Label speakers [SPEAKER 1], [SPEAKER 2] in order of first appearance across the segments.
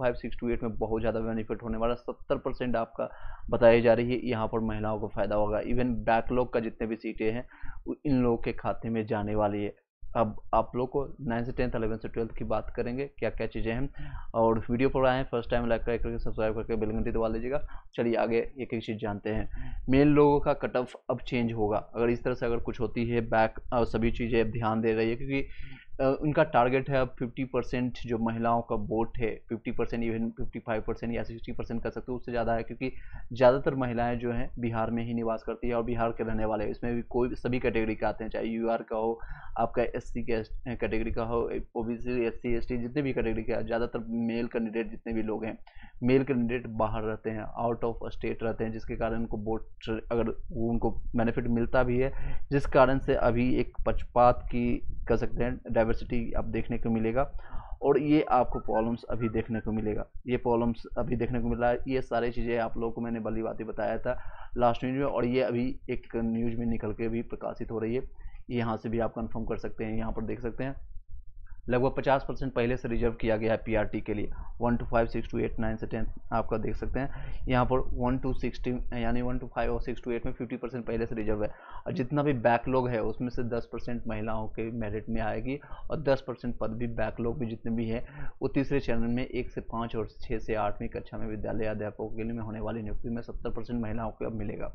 [SPEAKER 1] 5, 6 to 8 में बहुत ज़्यादा बेनिफिट होने वाला है। 70% आपका बताई जा रही है यहाँ पर महिलाओं को फ़ायदा होगा। इवन बैकलॉग का जितने भी सीटें हैं इन लोगों के खाते में जाने वाली है। अब आप लोग को 9 से 10th 11 से 12th की बात करेंगे क्या क्या चीज़ें हैं। और वीडियो पर आए हैं फर्स्ट टाइम लाइक करके सब्सक्राइब करके बेल घंटी दबा लीजिएगा। चलिए आगे एक एक चीज़ जानते हैं। मेल लोगों का कट ऑफ अब चेंज होगा अगर इस तरह से अगर कुछ होती है बैक सभी चीज़ें अब ध्यान दे रही है, क्योंकि उनका टारगेट है अब 50% जो महिलाओं का वोट है, 50% इवन 55% या 60% कर सकते हो, उससे ज़्यादा है, क्योंकि ज़्यादातर महिलाएं जो हैं बिहार में ही निवास करती है और बिहार के रहने वाले हैं। इसमें भी कोई सभी कैटेगरी के आते हैं, चाहे यूआर का हो, आपका एससी कैटेगरी का हो, ओबीसी, एससी, एसटी, जितने भी कैटेगरी के, ज़्यादातर मेल कैंडिडेट जितने भी लोग हैं, मेल कैंडिडेट बाहर रहते हैं, आउट ऑफ स्टेट रहते हैं, जिसके कारण उनको वोट अगर उनको बेनिफिट मिलता भी है, जिस कारण से अभी एक पक्षपात की कर सकते हैं डाइवर्सिटी आप देखने को मिलेगा। और ये आपको प्रॉब्लम्स अभी देखने को मिलेगा, ये प्रॉब्लम्स अभी देखने को मिल रहा है। ये सारी चीज़ें आप लोगों को मैंने भली बातें बताया था लास्ट न्यूज में, और ये अभी एक न्यूज में निकल के भी प्रकाशित हो रही है। यहाँ से भी आप कंफर्म कर सकते हैं, यहाँ पर देख सकते हैं लगभग 50% पहले से रिजर्व किया गया है पीआरटी के लिए। 1 to 5, 6 to 8, 9 से 10 आपका देख सकते हैं यहाँ पर 1 to 16 यानी 1 to 5 और 6 to 8 में 50% पहले से रिजर्व है। और जितना भी बैकलॉग है उसमें से 10% महिलाओं के मेरिट में आएगी, और 10% पद भी बैकलॉग में जितने भी हैं वो तीसरे चरण में 1 से 5 और 6 से 8वीं कक्षा में विद्यालय अध्यापकों के लिए में होने वाली नियुक्ति में 70% महिलाओं को अब मिलेगा।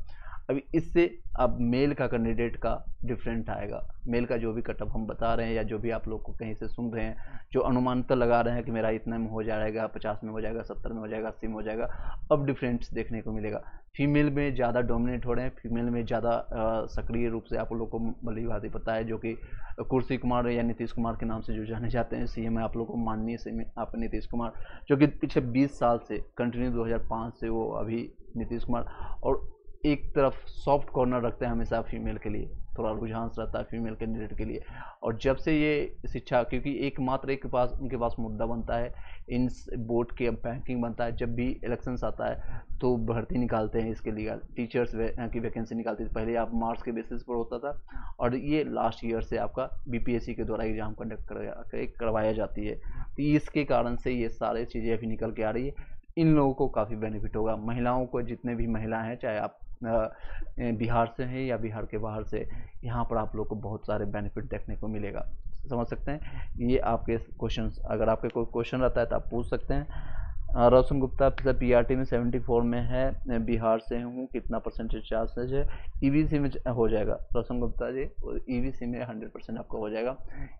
[SPEAKER 1] अभी इससे अब मेल का कैंडिडेट का डिफरेंट आएगा। मेल का जो भी कटअप हम बता रहे हैं या जो भी आप लोग को कहीं से सुन रहे हैं, जो अनुमानता लगा रहे हैं कि मेरा इतना में हो जाएगा, 50 में हो जाएगा, 70 में हो जाएगा, 80 में हो जाएगा, अब डिफरेंस देखने को मिलेगा। फीमेल में ज़्यादा डोमिनेट हो रहे हैं, फीमेल में ज़्यादा सक्रिय रूप से आप लोग को भली बात पता है, जो कि कुर्सी कुमार या नीतीश कुमार के नाम से जो जाने जाते हैं सीएम है, आप लोग को माननीय सीएम आप नीतीश कुमार, जो कि पिछले 20 साल से कंटिन्यू 2005 से वो अभी नीतीश कुमार, और एक तरफ सॉफ्ट कॉर्नर रखते हैं हमेशा फीमेल के लिए, थोड़ा रुझान रहता है फीमेल कैंडिडेट के लिए। और जब से ये शिक्षा, क्योंकि एकमात्र एक पास उनके पास मुद्दा बनता है इन बोर्ड के बैंकिंग बनता है, जब भी इलेक्शंस आता है तो भर्ती निकालते हैं इसके लिए, टीचर्स की वैकेंसी निकालती थी। पहले आप मार्क्स के बेसिस पर होता था, और ये लास्ट ईयर से आपका बीपीएससी के द्वारा एग्जाम कंडक्ट करवाया जाती है। तो इसके कारण से ये सारी चीज़ें अभी निकल के आ रही है। इन लोगों को काफ़ी बेनिफिट होगा। महिलाओं को, जितने भी महिला हैं, चाहे आप बिहार से हैं या बिहार के बाहर से, यहाँ पर आप लोग को बहुत सारे बेनिफिट देखने को मिलेगा। समझ सकते हैं। ये आपके क्वेश्चंस, अगर आपके कोई क्वेश्चन रहता है तो आप पूछ सकते हैं। रोशन गुप्ता पीआरटी में 74 में है, बिहार से हूँ, कितना परसेंटेज चांसेज है? ईवीसी में हो जाएगा रोशन गुप्ता जी, ईवीसी में 100% आपका हो जाएगा।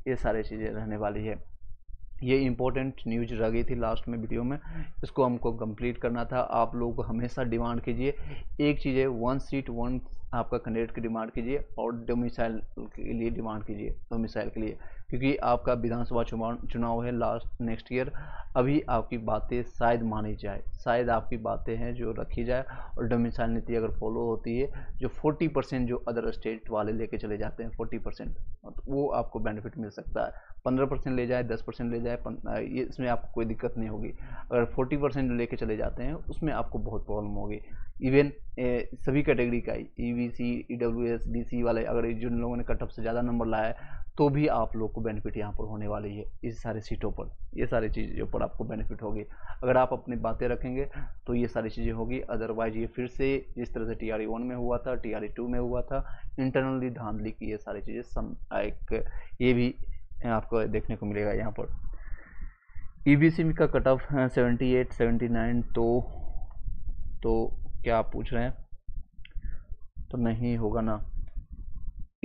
[SPEAKER 1] ये सारी चीज़ें रहने वाली है। ये इंपॉर्टेंट न्यूज रह गई थी लास्ट में वीडियो में, इसको हमको कंप्लीट करना था। आप लोग हमेशा डिमांड कीजिए एक चीज़ है, 1 सीट 1 आपका कैंडिडेट की डिमांड कीजिए, और डोमिसाइल के लिए डिमांड कीजिए, डोमिसाइल के लिए, क्योंकि आपका विधानसभा चुनाव है लास्ट नेक्स्ट ईयर। अभी आपकी बातें शायद मानी जाए, शायद आपकी बातें हैं जो रखी जाए, और डोमिसाइल नीति अगर फॉलो होती है, जो 40% जो अदर स्टेट वाले लेके चले जाते हैं 40%, वो आपको बेनिफिट मिल सकता है। 15% ले जाए, 10% ले जाए, ये इसमें आपको कोई दिक्कत नहीं होगी। अगर 40% लेके चले जाते हैं उसमें आपको बहुत प्रॉब्लम होगी। इवन सभी कैटेगरी का ईवीसी, ईडब्ल्यूएस, बीसी वाले, अगर जिन लोगों ने कट ऑफ से ज़्यादा नंबर लाया है तो भी आप लोग को बेनिफिट यहाँ पर होने वाली है। इस सारे सीटों पर, ये सारी चीज़ों पर आपको बेनिफिट होगी। अगर आप अपनी बातें रखेंगे तो ये सारी चीज़ें होगी। अदरवाइज ये फिर से जिस तरह से TRE 1 में हुआ था, TRE 2 में हुआ था, इंटरनली धांधली की ये सारी चीज़ें एक ये भी आपको देखने को मिलेगा यहाँ पर। ईबीसी का कट ऑफ 78, 79, तो क्या आप पूछ रहे हैं? तो नहीं होगा ना।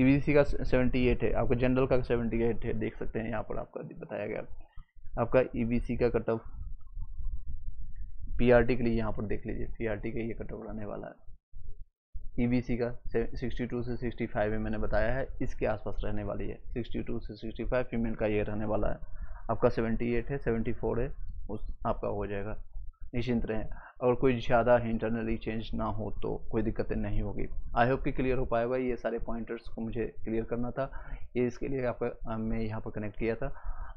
[SPEAKER 1] ईबीसी का 78 है, आपका जनरल का 78 है, देख सकते हैं यहाँ पर आपका बताया गया। आपका ईबीसी का कट ऑफ पीआरटी के लिए यहाँ पर देख लीजिए, पीआरटी का ये कट ऑफ रहने वाला है। ईबीसी का 62 से 65 में मैंने बताया है, इसके आसपास रहने वाली है। 62 से 65 फीमेल का ये रहने वाला है। आपका 78 है, 74 है, उस आपका हो जाएगा, निश्चिंत रहें। अगर कोई ज़्यादा इंटरनली चेंज ना हो तो कोई दिक्कतें नहीं होगी। आई होप कि क्लियर हो पाएगा। ये सारे पॉइंटर्स को मुझे क्लियर करना था, ये इसके लिए आपका मैं यहाँ पर कनेक्ट किया था।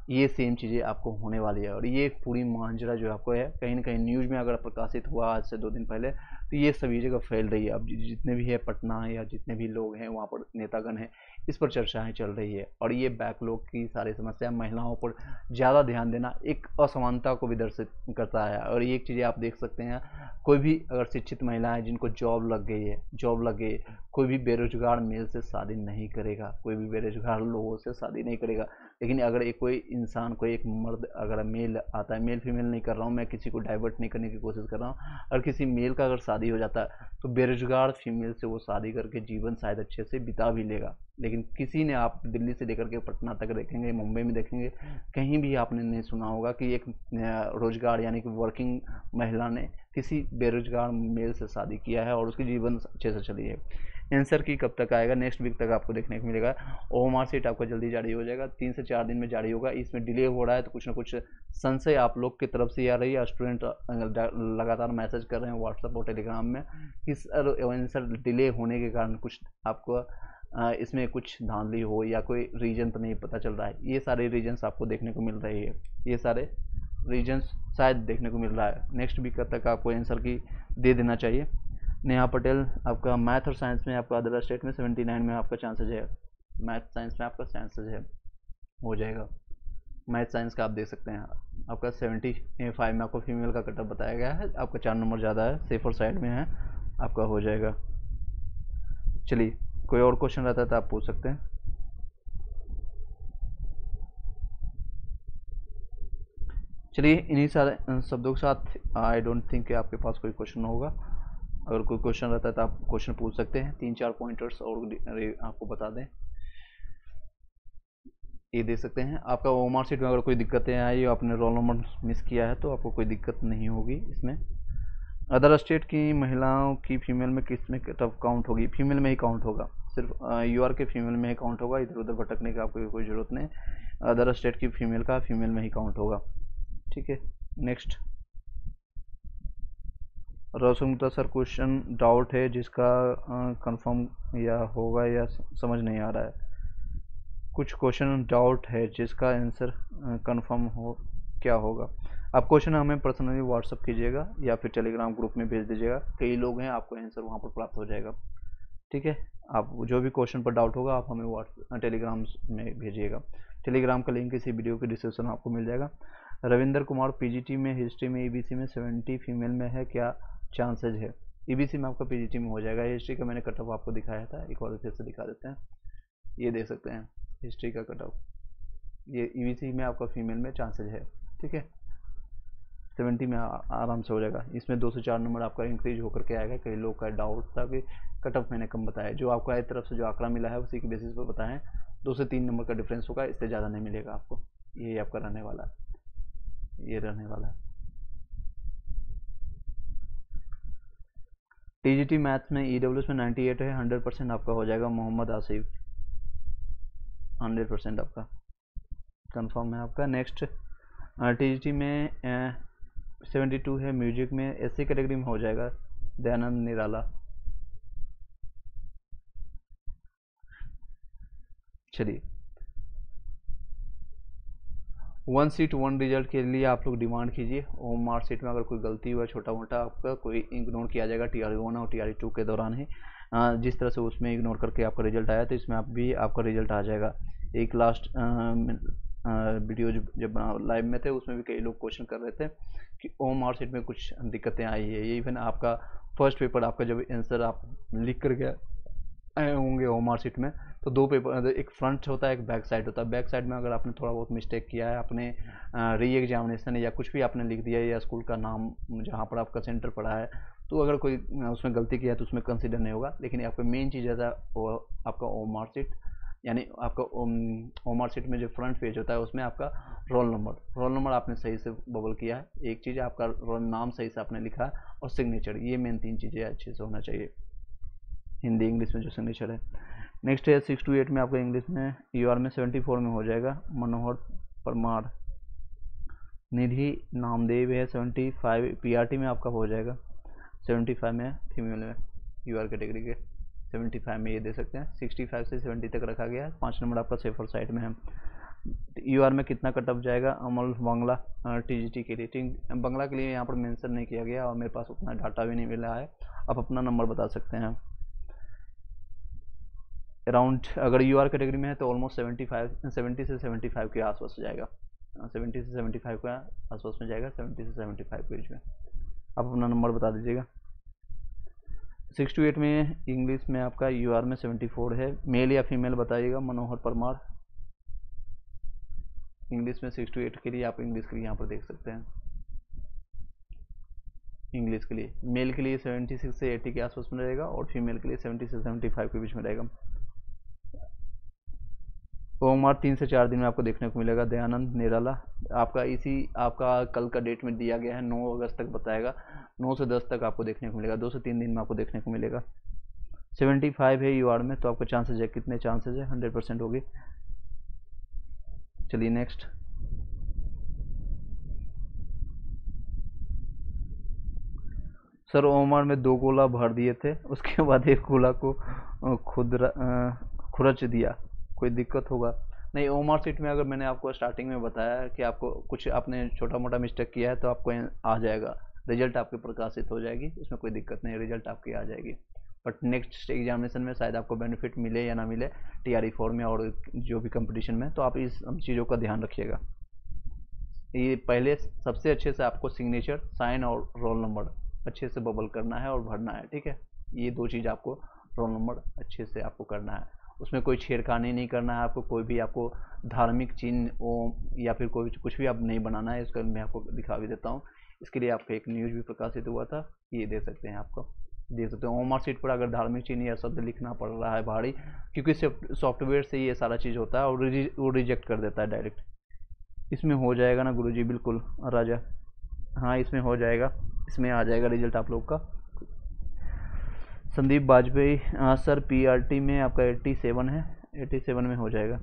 [SPEAKER 1] ये सेम चीज़ें आपको होने वाली है, और ये पूरी मांजरा जो आपको है कहीं ना कहीं न्यूज़ में अगर प्रकाशित हुआ आज से 2 दिन पहले, तो ये सभी जगह फैल रही है। अब जितने भी है पटना या जितने भी लोग हैं वहाँ पर नेतागण हैं, इस पर चर्चाएं चल रही है। और ये बैकलॉग की सारी समस्या महिलाओं पर ज़्यादा ध्यान देना एक असमानता को भी दर्शित करता है। और ये एक चीज़ें आप देख सकते हैं, कोई भी अगर शिक्षित महिला है जिनको जॉब लग गई है, कोई भी बेरोजगार मेल से शादी नहीं करेगा, कोई भी बेरोजगार लोगों से शादी नहीं करेगा। लेकिन अगर एक कोई इंसान, कोई एक मर्द अगर मेल आता है, मेल फीमेल नहीं कर रहा हूँ मैं, किसी को डाइवर्ट नहीं करने की कोशिश कर रहा हूँ, और किसी मेल का अगर शादी हो जाता है तो बेरोजगार फीमेल से वो शादी करके जीवन शायद अच्छे से बिता भी लेगा। लेकिन किसी ने, आप दिल्ली से लेकर के पटना तक देखेंगे, मुंबई में देखेंगे, कहीं भी आपने नहीं सुना होगा कि एक रोजगार यानी कि वर्किंग महिला ने किसी बेरोजगार मेल से शादी किया है और उसकी जीवन अच्छे से चली है। आंसर की कब तक आएगा, नेक्स्ट वीक तक आपको देखने को मिलेगा। और मार्कशीट आपका जल्दी जारी हो जाएगा, 3 से 4 दिन में जारी होगा। इसमें डिले हो रहा है तो कुछ ना कुछ संशय आप लोग की तरफ से आ रही है। स्टूडेंट लगातार मैसेज कर रहे हैं व्हाट्सएप और टेलीग्राम में कि आंसर डिले होने के कारण कुछ आपको इसमें कुछ धांधली हो या कोई रीजन तो नहीं पता चल रहा है। ये सारे रीजन्स आपको देखने को मिल रही है, ये सारे रीजन्स शायद देखने को मिल रहा है। नेक्स्ट वीक तक आपको आंसर की दे देना चाहिए। नेहा पटेल, आपका मैथ और साइंस में आपका अदर स्टेट में 79 में आपका चांसेज है, मैथ साइंस में आपका चांसेज है, हो जाएगा। मैथ साइंस का आप देख सकते हैं, आपका 75 में आपको फीमेल का कटअप बताया गया है, आपका 4 नंबर ज़्यादा है, सेफर साइड में है, आपका हो जाएगा। चलिए, कोई और क्वेश्चन रहता है तो आप पूछ सकते हैं। चलिए, इन्हीं सारे शब्दों के साथ आई डोंट थिंक कि आपके पास कोई क्वेश्चन होगा। अगर कोई क्वेश्चन रहता है तो आप क्वेश्चन पूछ सकते हैं। 3-4 पॉइंटर्स और आपको बता दें, ये दे सकते हैं। आपका ओमार सीट में अगर कोई दिक्कतें आई, आपने रोल नंबर मिस किया है तो आपको कोई दिक्कत नहीं होगी इसमें। अदर स्टेट की महिलाओं की फीमेल में किस में कटअप काउंट होगी, फीमेल में ही काउंट होगा, सिर्फ यूआर के फीमेल में ही काउंट होगा, इधर उधर भटकने का आपको कोई ज़रूरत नहीं। अदर स्टेट की फीमेल का फीमेल में ही काउंट होगा, ठीक है। नेक्स्ट, रोशन गुप्ता सर, क्वेश्चन डाउट है जिसका कंफर्म या होगा या समझ नहीं आ रहा है। कुछ क्वेश्चन डाउट है जिसका आंसर कंफर्म हो, क्या होगा? आप क्वेश्चन हमें पर्सनली व्हाट्सअप कीजिएगा या फिर टेलीग्राम ग्रुप में भेज दीजिएगा, कई लोग हैं, आपको आंसर वहाँ पर प्राप्त हो जाएगा, ठीक है। आप जो भी क्वेश्चन पर डाउट होगा आप हमें व्हाट्सएप टेलीग्राम में भेजिएगा। टेलीग्राम का लिंक इसी वीडियो के डिस्क्रिप्शन में आपको मिल जाएगा। रविंदर कुमार, पीजीटी में हिस्ट्री में ईबीसी में 70 फीमेल में है, क्या चांसेज है? ईबीसी में आपका पीजीटी में हो जाएगा। हिस्ट्री का मैंने कटअप आपको दिखाया था, एक बार फिर से दिखा देते हैं, ये देख सकते हैं हिस्ट्री का कटअप, ये ईबीसी में आपका फीमेल में चांसेज है, ठीक है। 70 में आराम से हो जाएगा। इसमें 2 से 4 नंबर आपका इंक्रीज होकर के आएगा। कई लोग का डाउट था कि कटअप मैंने कम बताया, जो आपको एक तरफ से जो आंकड़ा मिला है उसी के बेसिस पर बताएं। 2 से 3 नंबर का डिफरेंस होगा, इससे ज़्यादा नहीं मिलेगा आपको। यही आपका रहने वाला है, ये रहने वाला है। टीजीटी मैथ्स में ईडब्ल्यूएस में 98 है, 100% आपका हो जाएगा। मोहम्मद आसिफ, 100% आपका कंफर्म है आपका। नेक्स्ट, टीजीटी में 72 है, म्यूजिक में एससी कैटेगरी में हो जाएगा। दयानंद निराला, चलिए 1 सीट 1 रिजल्ट के लिए आप लोग डिमांड कीजिए। और मार्कशीट में अगर कोई गलती हुआ छोटा मोटा, आपका कोई इग्नोर किया जाएगा TRE1 और TRE2 के दौरान ही। जिस तरह से उसमें इग्नोर करके आपका रिजल्ट आया तो इसमें आप भी आपका रिजल्ट आ जाएगा। एक लास्ट वीडियो जब लाइव में थे उसमें भी कई लोग क्वेश्चन कर रहे थे कि ओ मार्कशीट में कुछ दिक्कतें आई है। ये इवन आपका फर्स्ट पेपर आपका जब आंसर आप लिख कर गया आए होंगे ओ मार्कशीट में, तो 2 पेपर, एक फ्रंट होता है एक बैक साइड होता है। बैक साइड में अगर आपने थोड़ा बहुत मिस्टेक किया है, आपने री एग्जामिनेशन या कुछ भी आपने लिख दिया है या स्कूल का नाम जहाँ पर आपका सेंटर पड़ा है, तो अगर कोई उसमें गलती किया है तो उसमें कंसिडर नहीं होगा। लेकिन आपका मेन चीज़ है वो आपका ओ मार्कशीट, यानी आपका ओ मार्कशीट में जो फ्रंट पेज होता है उसमें आपका रोल नंबर आपने सही से बबल किया है, एक चीज़ आपका रोल नाम सही से आपने लिखा है, और सिग्नेचर, ये मेन 3 चीज़ें अच्छे से होना चाहिए। हिंदी इंग्लिश में जो सिग्नेचर है। नेक्स्ट है 6 to 8 में आपका इंग्लिश में यूआर में 74 में हो जाएगा। मनोहर परमार, निधि नामदेव है 75, पीआरटी में आपका हो जाएगा 75 में, फीमेल में यूआर कैटेगरी के 75 में, ये दे सकते हैं। 65 से 70 तक रखा गया है। 5 नंबर आपका सेफर साइड में है। यूआर में कितना कटअप जाएगा? अमल बांग्ला, टीजीटी के लिए, बांग्ला के लिए यहाँ पर मेंशन नहीं किया गया और मेरे पास उतना डाटा भी नहीं मिला है, आप अपना नंबर बता सकते हैं। अराउंड अगर यू आर कैटेगरी में है तो ऑलमोस्ट 70 से 75 के आसपास जाएगा, 70 से 75 के आसपास में जाएगा, 70 से 75 के बीच में। आप अपना नंबर बता दीजिएगा। 6 to 8 में इंग्लिश में आपका यू आर में 74 है। मेल या फीमेल बताइएगा। मनोहर परमार, इंग्लिश में 6 to 8 के लिए आप इंग्लिश के लिए यहाँ पर देख सकते हैं। इंग्लिश के लिए मेल के लिए 76 से 80 के आसपास में रहेगा और फीमेल के लिए 70 से 75 के बीच में रहेगा। ओमर 3 से 4 दिन में आपको देखने को मिलेगा। दयानंद निराला आपका आपका कल का डेट में दिया गया है, 9 अगस्त तक बताएगा, 9 से 10 तक आपको देखने को मिलेगा, 2 से 3 दिन में आपको देखने को मिलेगा। 75 है यू आर में, तो आपका चांसेस है, कितने चांसेस है? 100% होगी। चलिए नेक्स्ट। सर ओमर में 2 गोला भर दिए थे, उसके बाद एक गोला को खुरच दिया, कोई दिक्कत होगा? नहीं, ओमर सीट में अगर मैंने आपको स्टार्टिंग में बताया कि आपको कुछ आपने छोटा मोटा मिस्टेक किया है तो आपको आ जाएगा, रिजल्ट आपके प्रकाशित हो जाएगी, उसमें कोई दिक्कत नहीं, रिजल्ट आपकी आ जाएगी। बट नेक्स्ट एग्जामिनेशन में शायद आपको बेनिफिट मिले या ना मिले TRE4 में और जो भी कंपटीशन में, तो आप इस चीज़ों का ध्यान रखिएगा। ये पहले सबसे अच्छे से आपको सिग्नेचर, साइन और रोल नंबर अच्छे से बबल करना है और भरना है, ठीक है? ये 2 चीज़ आपको, रोल नंबर अच्छे से आपको करना है, उसमें कोई छेड़खानी नहीं करना है आपको, कोई भी आपको धार्मिक चिन्ह ओम या फिर कोई कुछ भी आप नहीं बनाना है। इसका मैं आपको दिखा भी देता हूँ। इसके लिए आपको एक न्यूज़ भी प्रकाशित हुआ था, ये दे सकते हैं, आपको दे सकते हैं। ओमर सीट पर अगर धार्मिक चिन्ह या शब्द लिखना पड़ रहा है भारी, क्योंकि सॉफ्टवेयर से ये सारा चीज़ होता है और वो रिजेक्ट कर देता है डायरेक्ट। इसमें हो जाएगा ना गुरुजी? बिल्कुल राजा, हाँ इसमें हो जाएगा, इसमें आ जाएगा रिजल्ट आप लोग का। संदीप वाजपेयी सर PRT में आपका 87 है, 87 में हो जाएगा,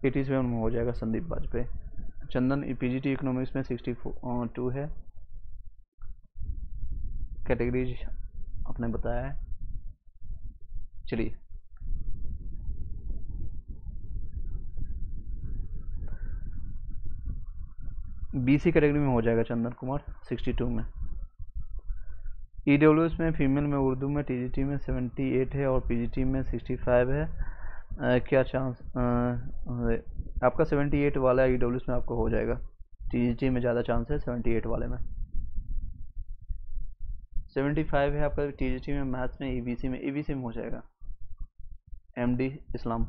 [SPEAKER 1] 87 में हो जाएगा संदीप वाजपेयी। चंदन PGT इकोनॉमिक्स में 62 है, कैटेगरीज आपने बताया है। चलिए BC कैटेगरी में हो जाएगा चंदन कुमार 62 में। EWS में फीमेल में उर्दू में TGT में 78 है और PGT में 65 है। क्या चांस आपका 78 वाला EWS में आपको हो जाएगा, TGT में ज़्यादा चांस है 78 वाले में। 75 है आपका TGT में, मैथ्स में, EBC में हो जाएगा। MD इस्लाम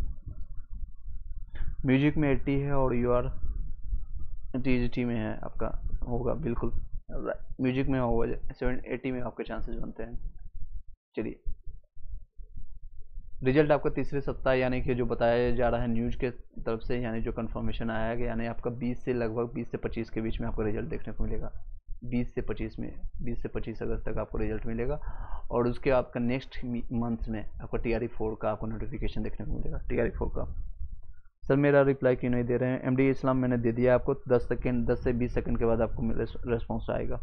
[SPEAKER 1] म्यूजिक में 80 है और UR TGT में है, आपका होगा बिल्कुल, म्यूजिक में होगा 80 में आपके चांसेस बनते हैं। चलिए रिजल्ट आपका तीसरे सप्ताह यानी कि जो बताया जा रहा है न्यूज़ के तरफ से, यानी जो कंफर्मेशन आया है, यानी आपका 20 से लगभग 20 से 25 के बीच में आपको रिजल्ट देखने को मिलेगा। 20 से 25 में, 20 से 25 अगस्त तक आपको रिजल्ट मिलेगा और उसके आपका नेक्स्ट मंथ में आपका TRE4 का आपको नोटिफिकेशन देखने को मिलेगा, TRE4 का। सर मेरा रिप्लाई क्यों नहीं दे रहे हैं? MD इस्लाम मैंने दे दिया आपको, 10 से 20 सेकंड के बाद आपको रेस्पॉन्स आएगा।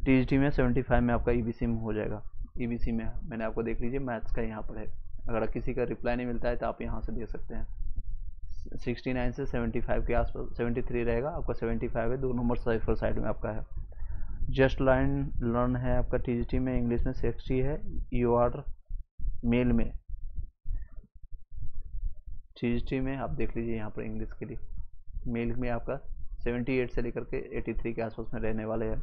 [SPEAKER 1] TGT में 75 में आपका EBC में हो जाएगा, EBC में मैंने आपको देख लीजिए, मैथ्स का यहाँ पर है। अगर किसी का रिप्लाई नहीं मिलता है तो आप यहाँ से दे सकते हैं। 69 से 75 के आसपास, 73 रहेगा आपका, 75 है, 2 नंबर साइफर साइड में आपका है। जस्ट लाइन लर्न है आपका TGT में, इंग्लिश में 60 है, UR मेल में TGT में आप देख लीजिए यहाँ पर, इंग्लिश के लिए मेल में आपका 78 से लेकर के 83 के आसपास में रहने वाले हैं।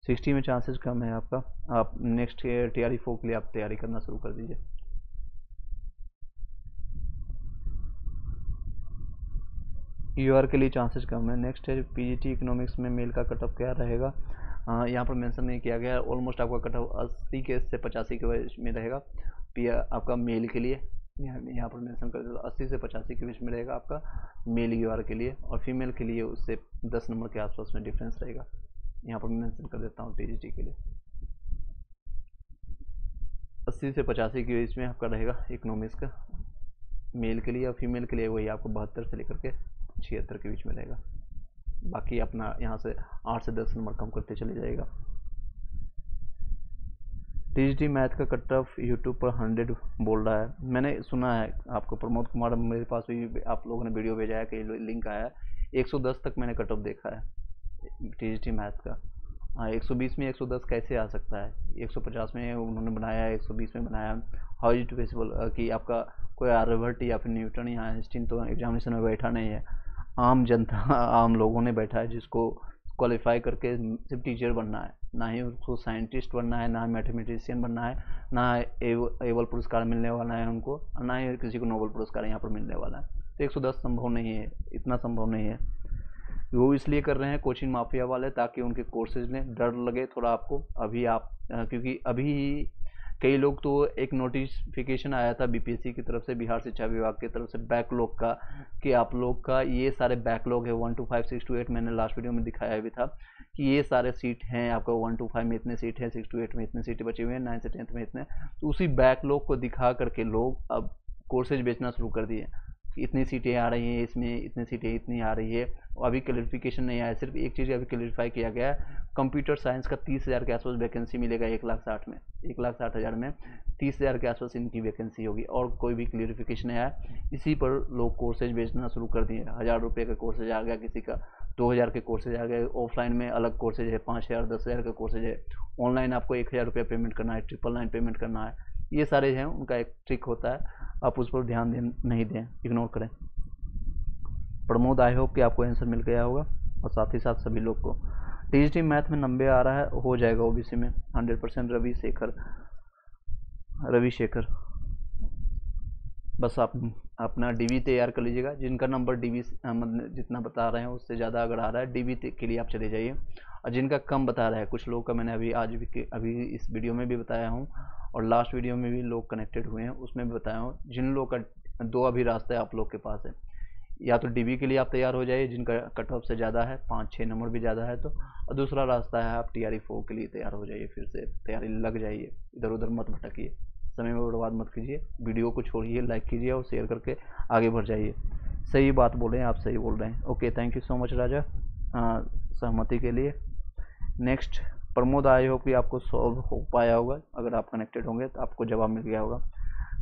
[SPEAKER 1] 60 में चांसेस कम है आपका। आप नेक्स्ट TRE4 के लिए आप तैयारी करना शुरू कर दीजिए। UR के लिए चांसेस कम है। नेक्स्ट है PGT इकोनॉमिक्स में मेल का कट ऑफ क्या रहेगा? यहाँ पर मेंशन नहीं किया गया है, ऑलमोस्ट आपका कट ऑफ 80 के से 85 के बीच में रहेगा आपका मेल के लिए। यहाँ पर मेंशन कर देता 80 से 85 के बीच में रहेगा आपका मेल UR के लिए, और फीमेल के लिए उससे 10 नंबर के आसपास में डिफरेंस रहेगा। यहाँ पर मेंशन कर देता हूँ TGT के लिए 80 से 85 के बीच में आपका रहेगा इकोनॉमिक्स का मेल के लिए, और फीमेल के लिए वही आपको 72 से लेकर के 76 के बीच में रहेगा। बाकी अपना यहाँ से 8 से 10 नंबर कम करते चले जाएगा। TGT मैथ का कट ऑफ यूट्यूब पर 100 बोल रहा है, मैंने सुना है आपको, प्रमोद कुमार मेरे पास भी आप लोगों ने वीडियो भेजा है कि लिंक आया है, 110 तक मैंने कट ऑफ देखा है TGT मैथ का। हाँ, 120 में 110 कैसे आ सकता है? 150 में उन्होंने बनाया, 120 में बनाया। हाउ इज इट पॉसिबल कि आपका कोई आर्यभट्ट या फिर न्यूटन या आइंस्टीन तो एग्जामिनेशन में बैठा नहीं है, आम जनता आम लोगों ने बैठा है, जिसको क्वालिफाई करके सिर्फ टीचर बनना है, ना ही उसको साइंटिस्ट बनना है, ना मैथमेटिशियन बनना है, ना एबल पुरस्कार मिलने वाला है उनको, ना ही किसी को नोबेल पुरस्कार यहाँ पर मिलने वाला है। तो 110 संभव नहीं है, इतना संभव नहीं है। वो इसलिए कर रहे हैं कोचिंग माफिया वाले, ताकि उनके कोर्सेज में डर लगे थोड़ा आपको। अभी आप क्योंकि अभी कई लोग तो एक नोटिफिकेशन आया था बीपीएससी की तरफ से, बिहार शिक्षा विभाग की तरफ से बैकलॉग का, कि आप लोग का ये सारे बैकलॉग है 1 to 5 6 to 8, मैंने लास्ट वीडियो में दिखाया भी था कि ये सारे सीट हैं आपका, 1 to 5 में इतने सीट है, 6 to 8 में इतने सीटें बचे हुए हैं, 9 से 10th में इतने। तो उसी बैकलॉग को दिखा करके लोग अब कोर्सेज बेचना शुरू कर दिए। इतनी सीटें आ रही हैं, इसमें इतनी सीटें इतनी आ रही है। अभी क्लियरिफिकेशन नहीं आया, सिर्फ एक चीज़ अभी क्लियरिफाई किया गया है, कंप्यूटर साइंस का 30,000 के आसपास वैकेंसी मिलेगा, 1,60,000 में, 1,60,000 में 30,000 के आसपास इनकी वैकेंसी होगी, और कोई भी क्लियरिफिकेशन नहीं आया। इसी पर लोग कोर्सेज बेचना शुरू कर दिए। 1,000 रुपये का कोर्सेज आ गया, किसी का 2,000 के कोर्सेज आ गए, ऑफलाइन में अलग कोर्सेज है 5,000 10,000 का कोर्सेज है, ऑनलाइन आपको 1,000 रुपये पेमेंट करना है, 999 पेमेंट करना है। ये सारे हैं, उनका एक ट्रिक होता है, आप उस पर ध्यान नहीं दें, इग्नोर करें। प्रमोद, आई होप कि आपको आंसर मिल गया होगा, और साथ ही साथ सभी लोग को। टीजीटी मैथ में 90 आ रहा है, हो जाएगा ओबीसी में 100%। रवि शेखर, बस आप अपना डीवी तैयार कर लीजिएगा। जिनका नंबर डीवी जितना बता रहे हैं उससे ज़्यादा अगर आ रहा है, डीवी के लिए आप चले जाइए। और जिनका कम बता रहा है, कुछ लोग का मैंने अभी इस वीडियो में भी बताया हूँ, और लास्ट वीडियो में भी लोग कनेक्टेड हुए हैं उसमें भी बताया हूँ। जिन लोग का 2 अभी रास्ते आप लोग के पास है, या तो डीबी के लिए आप तैयार हो जाइए जिनका कट ऑफ से ज़्यादा है, 5-6 नंबर भी ज़्यादा है तो, और दूसरा रास्ता है आप टीआरई 4 के लिए तैयार हो जाइए, फिर से तैयारी लग जाइए, इधर उधर मत भटकिए, समय में बर्बाद मत कीजिए, वीडियो को छोड़िए, लाइक कीजिए और शेयर करके आगे बढ़ जाइए। सही बात बोल रहे हैं आप, सही बोल रहे हैं। Okay, thank you so much Raja सहमति के लिए। नेक्स्ट प्रमोद, आई होप कि आपको सॉल्व हो पाया होगा, अगर आप कनेक्टेड होंगे तो आपको जवाब मिल गया होगा।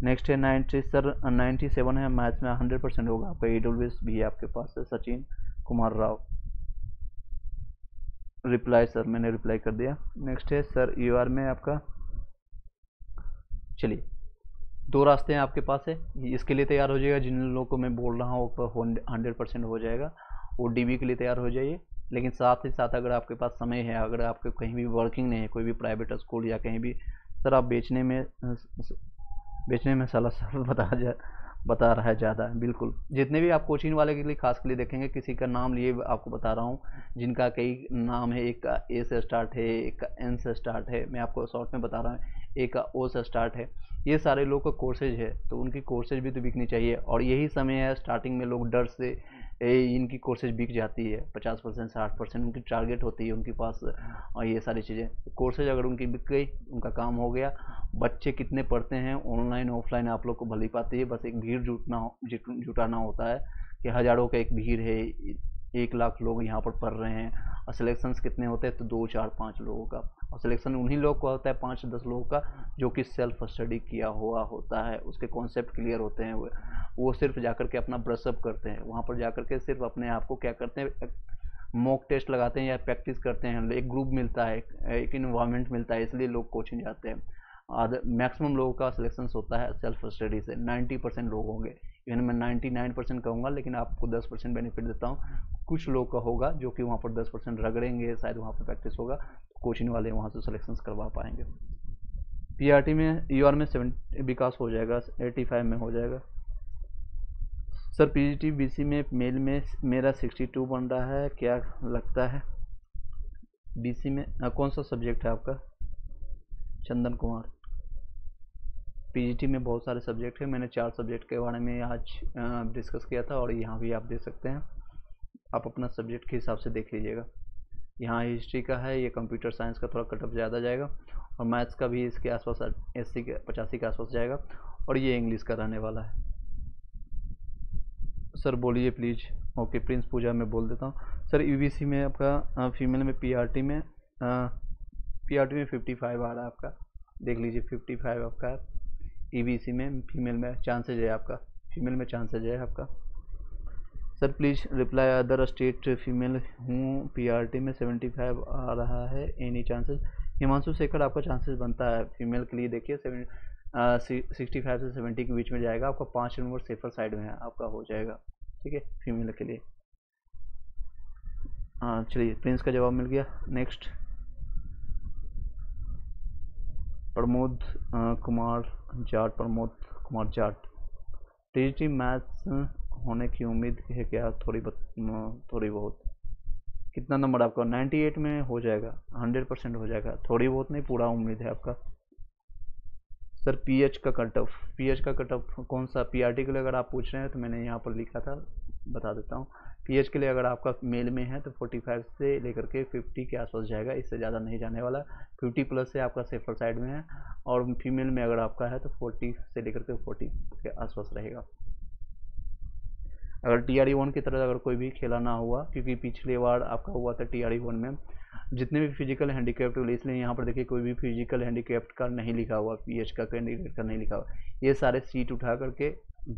[SPEAKER 1] नेक्स्ट है 90 सर, 97 है मैथ्स में, 100% होगा आपका। ईडब्ल्यूएस भी है आपके पास है, सचिन कुमार राव। रिप्लाई सर, मैंने रिप्लाई कर दिया। नेक्स्ट है सर यूआर में आपका, चलिए 2 रास्ते हैं आपके पास है, इसके लिए तैयार हो जाएगा। जिन लोगों को मैं बोल रहा हूँ 100% हो जाएगा, वो डीबी के लिए तैयार हो जाइए। लेकिन साथ ही साथ अगर आपके पास समय है, अगर आपके कहीं भी वर्किंग नहीं है, कोई भी प्राइवेट स्कूल या कहीं भी, सर आप बेचने में साला बता रहा है ज़्यादा। बिल्कुल, जितने भी आप कोचिंग वाले के लिए खास के लिए देखेंगे, किसी का नाम लिए आपको बता रहा हूँ, जिनका कई नाम है, एक का ए से स्टार्ट है, एक का एन से स्टार्ट है, मैं आपको शॉर्ट में बता रहा हूँ, एक का ओ से स्टार्ट है। ये सारे लोग का कोर्सेज है, तो उनकी कोर्सेज भी तो बिकनी चाहिए, और यही समय है स्टार्टिंग में लोग डर से इनकी कोर्सेज बिक जाती है, 50% 60% उनकी टारगेट होती है उनके पास, और ये सारी चीज़ें कोर्सेज अगर उनकी बिक गई, उनका काम हो गया। बच्चे कितने पढ़ते हैं ऑनलाइन ऑफलाइन आप लोग को भली पाती है, बस एक भीड़ जुटाना होता है, कि हज़ारों का एक भीड़ है, 1 लाख लोग यहाँ पर पढ़ रहे हैं, और सिलेक्शंस कितने होते हैं, तो 2 4 5 लोगों का, और सिलेक्शन उन्हीं लोग का होता है 5 10 लोगों का, जो कि सेल्फ स्टडी किया हुआ होता है, उसके कॉन्सेप्ट क्लियर होते हैं। वो सिर्फ जाकर के अपना ब्रशअप करते हैं, वहाँ पर जाकर के सिर्फ अपने आप को क्या करते हैं, मॉक टेस्ट लगाते हैं या प्रैक्टिस करते हैं। एक ग्रुप मिलता है, एक इन्वायरमेंट मिलता है, इसलिए लोग कोचिंग जाते हैं। मैक्सिमम लोगों का सिलेक्शन होता है सेल्फ स्टडी से, 90% लोग होंगे, यानी मैं 99% कहूँगा, लेकिन आपको 10% बेनिफिट देता हूँ। कुछ लोग का होगा जो कि वहाँ पर 10% रगड़ेंगे, शायद वहाँ पर प्रैक्टिस होगा, कोचिंग वाले वहाँ से सिलेक्शन करवा पाएंगे। पीआरटी में यूआर में 70 विकास हो जाएगा, 85 में हो जाएगा। सर पीजीटी बीसी में मेल में मेरा 62 बन रहा है, क्या लगता है? बीसी में कौन सा सब्जेक्ट है आपका? चंदन कुमार, पीजीटी में बहुत सारे सब्जेक्ट हैं, मैंने 4 सब्जेक्ट के बारे में आज डिस्कस किया था, और यहाँ भी आप देख सकते हैं, आप अपना सब्जेक्ट के हिसाब से देख लीजिएगा। यहाँ हिस्ट्री का है, ये कंप्यूटर साइंस का थोड़ा कटअप ज़्यादा जाएगा, और मैथ्स का भी इसके आसपास 80 के 85 के आसपास जाएगा, और ये इंग्लिश का रहने वाला है। सर बोलिए प्लीज़। ओके प्रिंस पूजा मैं बोल देता हूँ। सर यूबीसी में आपका फीमेल में पीआरटी में 55 आ रहा है आपका, देख लीजिए 55 आपका ईबीसी में। फीमेल में चांसेज है आपका, फीमेल में चांसेज है आपका। Sir please reply other state female हूँ पीआरटी में 75 आ रहा है एनी चांसेस। हिमांशु शेखर आपका चांसेस बनता है फीमेल के लिए, देखिए 65 से 70 के बीच में जाएगा आपका, 5 नंबर सेफर साइड में है आपका, हो जाएगा ठीक है फीमेल के लिए। हाँ चलिए, प्रिंस का जवाब मिल गया। Next Pramod Kumar Jat, Pramod Kumar Jat, TGT maths होने की उम्मीद है क्या? थोड़ी बहुत। कितना नंबर आपका? 98 में हो जाएगा, 100% हो जाएगा, थोड़ी बहुत नहीं, पूरा उम्मीद है आपका। सर पीएच का कट ऑफ कौन सा? पीआरटी के लिए अगर आप पूछ रहे हैं तो मैंने यहाँ पर लिखा था, बता देता हूँ। पीएच के लिए अगर आपका मेल में है तो 45 से लेकर के 50 के आसपास जाएगा, इससे ज़्यादा नहीं जाने वाला। 50 प्लस से आपका सेफर साइड में है, और फीमेल में अगर आपका है तो 40 से लेकर के 40 के आसपास रहेगा। अगर टीआरई 1 की तरह अगर कोई भी खेला ना हुआ, क्योंकि पिछली बार आपका हुआ था टीआरई 1 में जितने भी फिजिकल हैंडीकैप्ट हुए, इसलिए यहाँ पर देखिए कोई भी फिजिकल हैंडीकैप्ट का नहीं लिखा हुआ, पीएच का कैंडिडेट का नहीं लिखा हुआ। ये सारे सीट उठा करके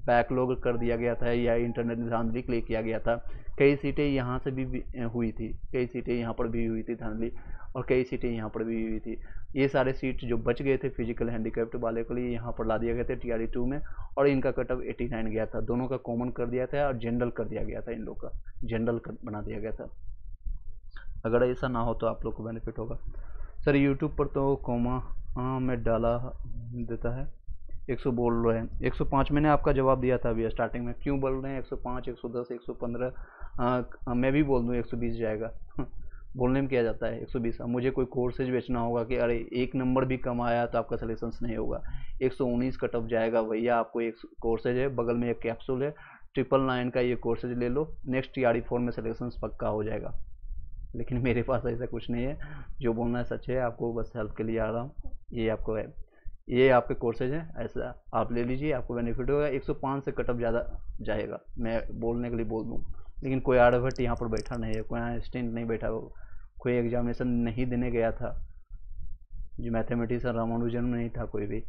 [SPEAKER 1] बैकलॉग कर दिया गया था या इंटरनल धांधली के लिए किया गया था। कई सीटें यहाँ से भी हुई थी, कई सीटें यहाँ पर भी हुई थी धांधली, और कई सीटें यहाँ पर भी हुई थी। ये सारे सीट जो बच गए थे फिजिकल हैंडीकैप्ट वाले के लिए यहाँ पर ला दिया गया था टीआरई 2 में, और इनका कट ऑफ 89 गया था। दोनों का कॉमन कर दिया था और जनरल कर दिया गया था, इन लोग का जनरल बना दिया गया था। अगर ऐसा ना हो तो आप लोग को बेनिफिट होगा। सर यूट्यूब पर तो कॉमा में डाला देता है, 100 बोल रहे हैं, 105 मैंने आपका जवाब दिया था अभी स्टार्टिंग में। क्यों बोल रहे हैं 105, 110, 115? मैं भी बोल दूँ 120 जाएगा बोलने में किया जाता है 120। अब मुझे कोई कोर्सेज बेचना होगा कि अरे एक नंबर भी कम आया तो आपका सिलेक्शन नहीं होगा। 119 कट ऑफ जाएगा भैया, आपको एक कोर्सेज है, बगल में एक कैप्सूल है, 999 का ये कोर्सेज ले लो, नेक्स्ट टीआरई 4 में सिलेक्शन पक्का हो जाएगा। लेकिन मेरे पास ऐसा कुछ नहीं है, जो बोलना है सच है, आपको बस हेल्प के लिए आ रहा हूँ। ये आपको है, ये आपके कोर्सेज हैं, ऐसा आप ले लीजिए, आपको बेनिफिट होगा। 105 से कटअप ज़्यादा जाएगा, मैं बोलने के लिए बोल दूँ, लेकिन कोई आर्यभट्ट यहाँ पर बैठा नहीं है, कोई असिस्टेंट नहीं बैठा, कोई एग्जामिनेशन नहीं देने गया था, जो मैथमेटिशियन रामानुजन में नहीं था कोई भी।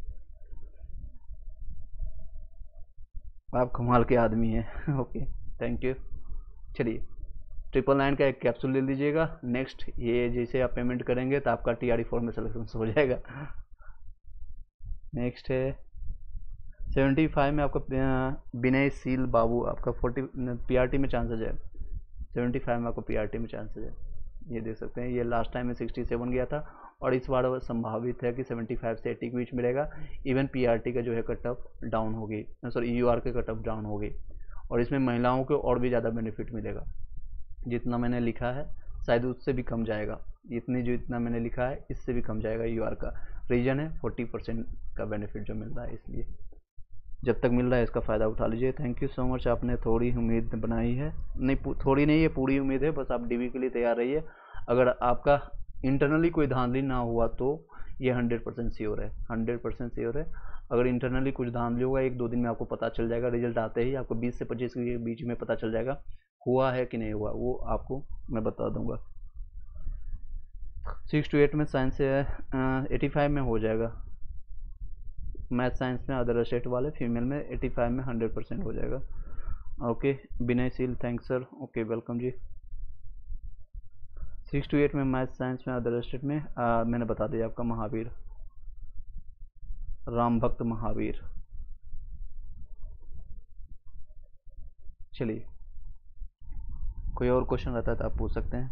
[SPEAKER 1] आप कमाल के आदमी हैं ओके थैंक यू। चलिए 999 का एक कैप्सूल ले लीजिएगा। नेक्स्ट ये जैसे आप पेमेंट करेंगे तो आपका टीआरई 4 में सिलेक्शन हो जाएगा। नेक्स्ट है 75 में आपका विनय सील बाबू, आपका 40 पीआरटी में चांसेज है, 75 में आपको पीआरटी में चांसेज है, ये देख सकते हैं। ये लास्ट टाइम में 67 गया था, और इस बार संभावित है कि 75 से 80 के बीच मिलेगा। इवन पीआरटी का जो है कट ऑफ डाउन होगी, सॉरी यूआर के कट ऑफ डाउन होगी, और इसमें महिलाओं को और भी ज़्यादा बेनिफिट मिलेगा। जितना मैंने लिखा है शायद उससे भी कम जाएगा, इतना मैंने लिखा है इससे भी कम जाएगा यूआर का। रीजन है 40% का बेनिफिट जो मिल रहा है, इसलिए जब तक मिल रहा है इसका फ़ायदा उठा लीजिए। थैंक यू सो मच, आपने थोड़ी उम्मीद बनाई है, नहीं थोड़ी नहीं है, पूरी उम्मीद है, बस आप डीवी के लिए तैयार रहिए। अगर आपका इंटरनली कोई धांधली ना हुआ तो ये 100% श्योर है, 100% श्योर है। अगर इंटरनली कुछ धांधली होगा 1-2 दिन में आपको पता चल जाएगा, रिजल्ट आते ही आपको 20 से 25 के बीच में पता चल जाएगा हुआ है कि नहीं हुआ, वो आपको मैं बता दूंगा। 6 to 8 में साइंस से 85 में हो जाएगा, मैथ साइंस में अदर स्टेट वाले फीमेल में 85 में 100% हो जाएगा। Okay Vinay Seal, thanks sir, okay welcome ji. 6 to 8 में मैथ साइंस में अदर स्टेट में मैंने बता दिया आपका महावीर, राम भक्त महावीर। चलिए कोई और क्वेश्चन रहता है तो आप पूछ सकते हैं।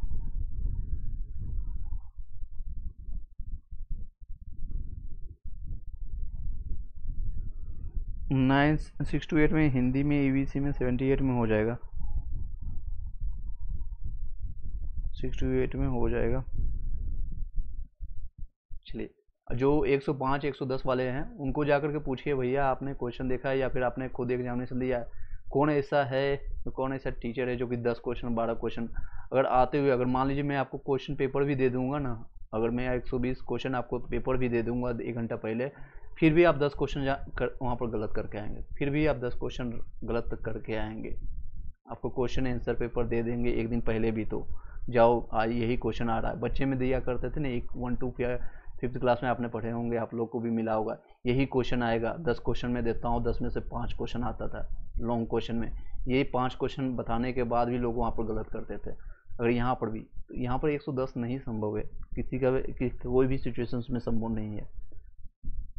[SPEAKER 1] 6 to 8 में हिंदी में ईवीसी में 78 में हो जाएगा, 6 to 8 में हो जाएगा। चलिए जो 105 110 वाले हैं उनको जाकर के पूछिए भैया आपने क्वेश्चन देखा है या फिर आपने खुद एग्जामिनेशन दिया है, कौन ऐसा टीचर है जो कि 10 क्वेश्चन 12 क्वेश्चन अगर आते हुए, अगर मान लीजिए मैं आपको क्वेश्चन पेपर भी दे दूंगा ना, अगर मैं 120 क्वेश्चन आपको पेपर भी दे दूंगा 1 घंटा पहले, फिर भी आप 10 क्वेश्चन वहाँ पर गलत करके आएंगे, फिर भी आप 10 क्वेश्चन गलत करके आएंगे। आपको क्वेश्चन आंसर पेपर दे देंगे एक दिन पहले भी, तो जाओ आज यही क्वेश्चन आ रहा है, बच्चे में दिया करते थे ना, 1 2 5th क्लास में आपने पढ़े होंगे, आप लोग को भी मिला होगा, यही क्वेश्चन आएगा, 10 क्वेश्चन में देता हूँ, 10 में से 5 क्वेश्चन आता था लॉन्ग क्वेश्चन में, ये 5 क्वेश्चन बताने के बाद भी लोग वहाँ पर गलत करते थे। अगर यहाँ पर भी, तो यहाँ पर 110 नहीं संभव है, किसी का कोई भी सिचुएशंस में संभव नहीं है।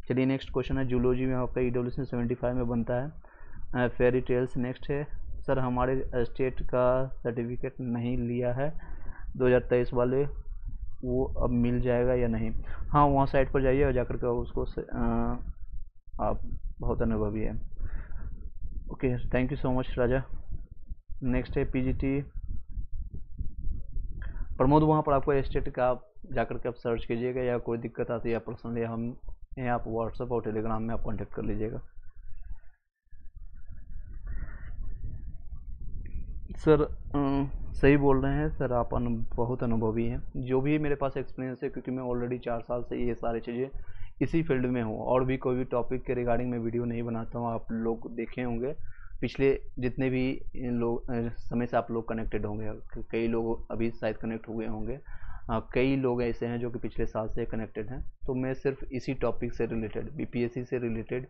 [SPEAKER 1] चलिए नेक्स्ट क्वेश्चन है, जूलॉजी में आपका ईडब्ल्यूएस में 75 में बनता है। फेरी टेल्स नेक्स्ट है, सर हमारे स्टेट का सर्टिफिकेट नहीं लिया है 2023 वाले, वो अब मिल जाएगा या नहीं? हाँ, वहाँ साइट पर जाइए और जाकर के उसको आप बहुत अनुभवी है। Okay, thank you so much Raja. Next है पीजीटी प्रमोद, वहाँ पर आपको स्टेट का आप जाकर के आप सर्च कीजिएगा, या कोई दिक्कत आती है पर्सनली हम हैं, आप व्हाट्सएप और टेलीग्राम में आप कांटेक्ट कर लीजिएगा। सर सही बोल रहे हैं सर, आप बहुत अनुभवी हैं। जो भी मेरे पास एक्सपीरियंस है, क्योंकि मैं ऑलरेडी 4 साल से ये सारी चीज़ें इसी फील्ड में हूँ, और भी कोई भी टॉपिक के रिगार्डिंग मैं वीडियो नहीं बनाता हूँ। आप लोग देखे होंगे पिछले जितने भी लोग समय से आप लोग कनेक्टेड होंगे, कई लोग अभी शायद कनेक्ट हुए होंगे, कई लोग ऐसे हैं जो कि पिछले साल से कनेक्टेड हैं। तो मैं सिर्फ इसी टॉपिक से रिलेटेड, बीपीएससी से रिलेटेड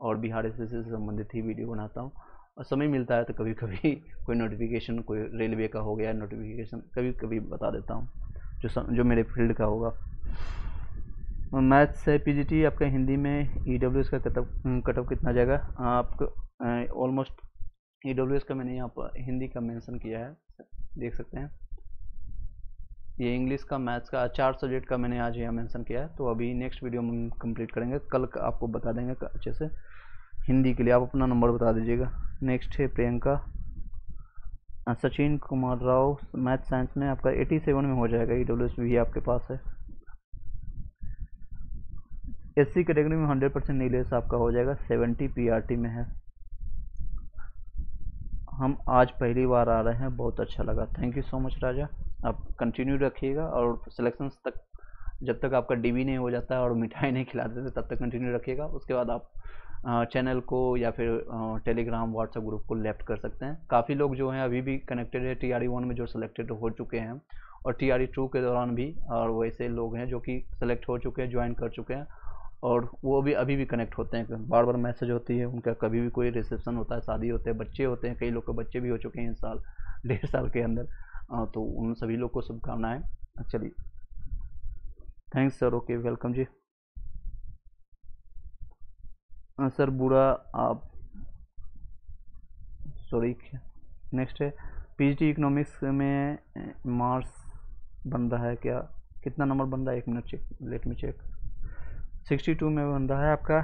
[SPEAKER 1] और बिहार एसएससी से संबंधित ही वीडियो बनाता हूँ। और समय मिलता है तो कभी कभी कोई नोटिफिकेशन, कोई रेलवे का हो गया नोटिफिकेशन, कभी कभी बता देता हूँ जो मेरे फील्ड का होगा। मैथ्स है पीजीटी आपका, हिंदी में ईडब्ल्यूएस का कट ऑफ कितना जाएगा? आपको ऑलमोस्ट ईडब्ल्यूएस का मैंने यहाँ पर हिंदी का मेंशन किया है, देख सकते हैं। ये इंग्लिश का, मैथ्स का, 4 सब्जेक्ट का मैंने आज यहाँ मेंशन किया है। तो अभी नेक्स्ट वीडियो में हम कंप्लीट करेंगे, कल आपको बता देंगे अच्छे से। हिंदी के लिए आप अपना नंबर बता दीजिएगा। नेक्स्ट है प्रियंका, सचिन कुमार राव, मैथ साइंस में आपका 87 में हो जाएगा, ईडब्ल्यूएस भी आपके पास है। एससी कैटेगरी में 100% नीलेस आपका हो जाएगा, 70 पीआरटी में है। हम आज पहली बार आ रहे हैं, बहुत अच्छा लगा, थैंक यू सो मच राजा। आप कंटिन्यू रखिएगा, और सिलेक्शंस तक जब तक आपका डीबी नहीं हो जाता है और मिठाई नहीं खिला देते तब तक कंटिन्यू रखिएगा। उसके बाद आप चैनल को या फिर टेलीग्राम व्हाट्सएप ग्रुप को लेफ्ट कर सकते हैं। काफ़ी लोग जो हैं अभी भी कनेक्टेड है TRE 1 में, जो सिलेक्टेड हो चुके हैं, और TRE 2 के दौरान भी, और वैसे लोग हैं जो कि सेलेक्ट हो चुके हैं, ज्वाइन कर चुके हैं, और वो भी अभी भी कनेक्ट होते हैं। बार बार मैसेज होती है उनका, कभी भी कोई रिसेप्शन होता है, शादी होते हैं, बच्चे होते हैं, कई लोग के बच्चे भी हो चुके हैं इस साल 1.5 साल के अंदर। तो उन सभी लोग को शुभकामनाएं। चलिए, थैंक्स सर, ओके, वेलकम जी। सर बुरा आप, सॉरी। नेक्स्ट है पीजीटी इकोनॉमिक्स में मार्क्स बन रहा है क्या? कितना नंबर बन रहा है? 1 minute check, let me check. 62 में बन रहा है आपका।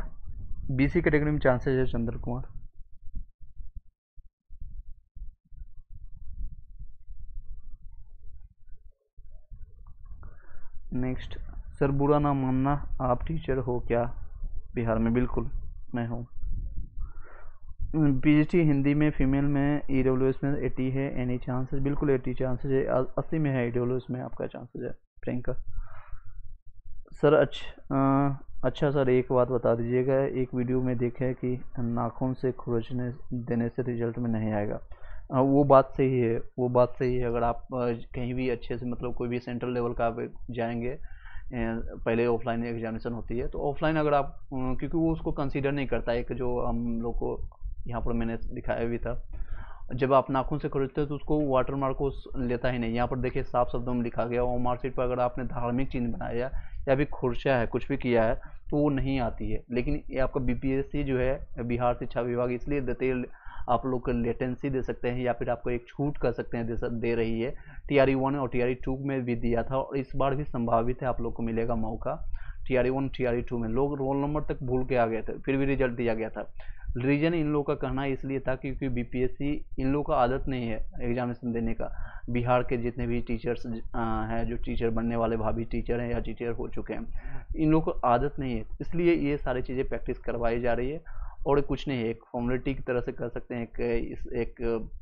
[SPEAKER 1] बीसी कैटेगरी में चांसेस है चंद्र कुमार। नेक्स्ट, सर बुरा ना मानना, आप टीचर हो क्या बिहार में? बिल्कुल मैं हूँ। पीजीटी हिंदी में फीमेल में ईडब्ल्यूएस में 80 है, एनी चांसेस? बिल्कुल 80 चांसेस है, 80 में है ईडब्ल्यूएस में आपका चांसेस है प्रियंका। सर अच्छा सर, एक बात बता दीजिएगा, एक वीडियो में देखा है कि नाखून से खुरचने देने से रिजल्ट में नहीं आएगा। वो बात सही है, वो बात सही है। अगर आप कहीं भी अच्छे से, मतलब कोई भी सेंट्रल लेवल का आप जाएंगे, पहले ऑफलाइन एग्जामिनेशन होती है, तो ऑफलाइन अगर आप, क्योंकि वो उसको कंसीडर नहीं करता है, कि जो हम लोग को यहाँ पर मैंने दिखाया भी था, जब आप नाखून से खुरचते हो तो उसको वाटर मार्क को लेता ही नहीं। यहाँ पर देखिए साफ शब्दों में लिखा गया, और मार्कशीट पर अगर आपने धार्मिक चिन्ह बनाया या भी खुरचा है, कुछ भी किया है, तो वो नहीं आती है। लेकिन ये आपका बीपीएससी जो है, बिहार शिक्षा विभाग, इसलिए देते आप लोग को लेटेंसी दे सकते हैं, या फिर आपको एक छूट कर सकते हैं, दे रही है। TRE 1 और TRE 2 में भी दिया था, और इस बार भी संभावित है आप लोग को मिलेगा मौका। TRE 1 TRE 2 में लोग रोल नंबर तक भूल के आ गए थे, फिर भी रिजल्ट दिया गया था। रीजन इन लोगों का कहना इसलिए था क्योंकि बीपीएससी, इन लोगों का आदत नहीं है एग्जामिनेशन देने का। बिहार के जितने भी टीचर्स हैं, जो टीचर बनने वाले भाभी टीचर हैं या टीचर हो चुके हैं, इन लोगों को आदत नहीं है, इसलिए ये सारी चीज़ें प्रैक्टिस करवाई जा रही है। और कुछ नहीं है, एक फॉर्मेलिटी की तरह से कर सकते हैं। एक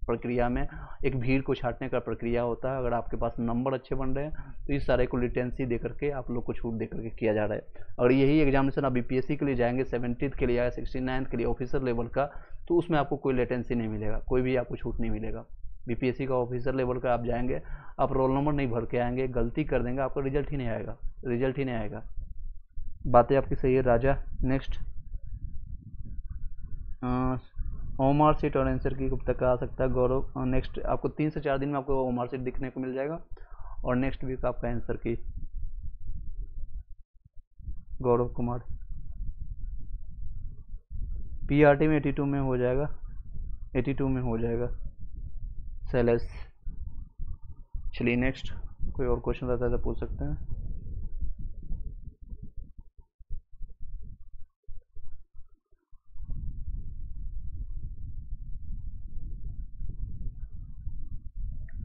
[SPEAKER 1] प्रक्रिया में एक भीड़ को छांटने का प्रक्रिया होता है। अगर आपके पास नंबर अच्छे बन रहे हैं तो इस सारे को लिटेंसी दे करके आप लोग को छूट दे करके किया जा रहा है। और यही एग्जामिनेशन आप बीपीएससी के लिए जाएंगे 70th के लिए या 69th के लिए ऑफिसर लेवल का, तो उसमें आपको कोई लेटेंसी नहीं मिलेगा, कोई भी आपको छूट नहीं मिलेगा। बीपीएससी का ऑफिसर लेवल का आप जाएंगे, आप रोल नंबर नहीं भर के आएंगे, गलती कर देंगे, आपका रिजल्ट ही नहीं आएगा, रिजल्ट ही नहीं आएगा। बातें आपकी सही है राजा। नेक्स्ट, ओमार सीट और आंसर की कब तक आ सकता है गौरव? नेक्स्ट आपको 3 से 4 दिन में आपको ओमार सीट दिखने को मिल जाएगा, और नेक्स्ट वीक आपका आंसर की। गौरव कुमार पीआरटी में 82 में हो जाएगा, 82 में हो जाएगा। सेलेस। चलिए नेक्स्ट, कोई और क्वेश्चन रहता है तो पूछ सकते हैं।